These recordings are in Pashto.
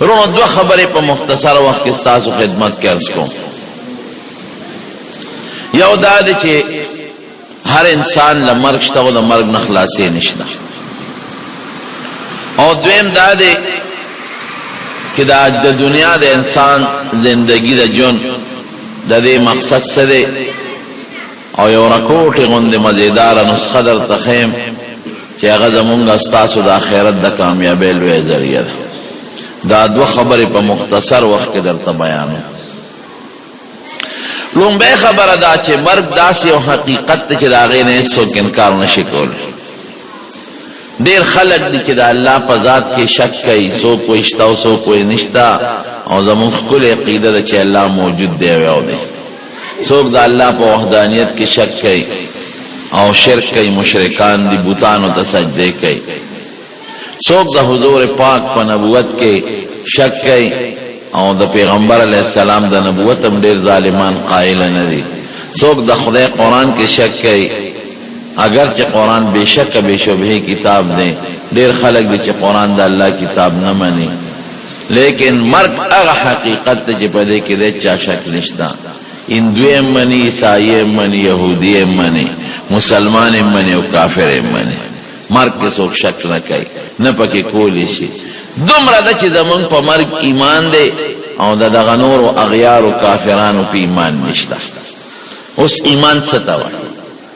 رونو دو خبرې په مختصر وخت کې ستاسو خدمت کې عرض کوم. یو دا دی چې هر انسان له مرګ شته او د مرګ نه خلاصې نشته. او دویم دا دی چې د دنیا د انسان زندگی د ژوند د دې مقصد څه دی، او یو رکوټې غوندې مزیداره نسخه درته ښیم چې هغه زمونږ ستاسو د آخرت د کامیابۍ لویه ذریعه ده. دا دوه خبرې په مختصر وخت کې درته بیانوم. لومبۍ خبره دا چې مرګ داسې یو حقیقت دی چې د هغې نه هېڅوک انکار نشي کولی. ډېر خلک دي چې د الله په ذات کې شک کوي، څوک وایي شته او څوک وایي نشته، او زموږ ښکلې عقیده ده چې الله موجود دی او یو دی. څوک د الله په وحدانیت کې شک کوي او شرک کوي، مشرکان دي، بوتانو ته سجدې کوي. څوک د حضور پاک په نبوت کې شک کوي او د پیغمبر علیه السلام د نبوت هم ډېر ظالمان قائل نه دي. څوک د خدای قرآن کې شک کوي، اگر چې قرآن بے شک بے شبهه کتاب دی. ډېر خلک دي چې قرآن د الله کتاب نه مني، لیکن مرګ هغه حقیقت دی چې په دې کې د چا شک نشته. هندوی هم مني، عیسائی هم مني، یهودی هم مني، مسلمان هم مني او کافر هم مني. مرګ کې څوک شک نه کوي، نه پکې کولی شي. دومره ده چې زمونږ په مرګ ایمان دی او د دغه نورو اغیارو کافرانو په ایمان نشته. اوس ایمان څه ته وایي؟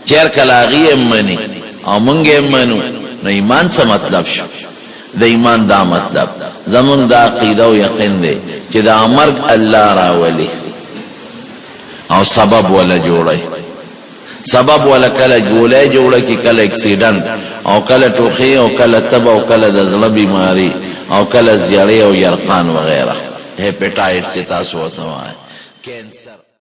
چې هر کله هغې هم مني او موږ هم منو، نو ایمان څه مطلب شو؟ د ایمان دا مطلب زمونږ دا عقیده او یقین دی چې دا مرګ الله راولي او سبب ولا جوړي. سبب ولا کله ګولۍ جوړه کی، کله اکسیډنټ، او کله ټوخی، او کله تب، او کله د زړه بیماری، او کله زیړی او یرقان وغیرہ، هیپاټایټس چې تاسو ورته وایي، کینسر.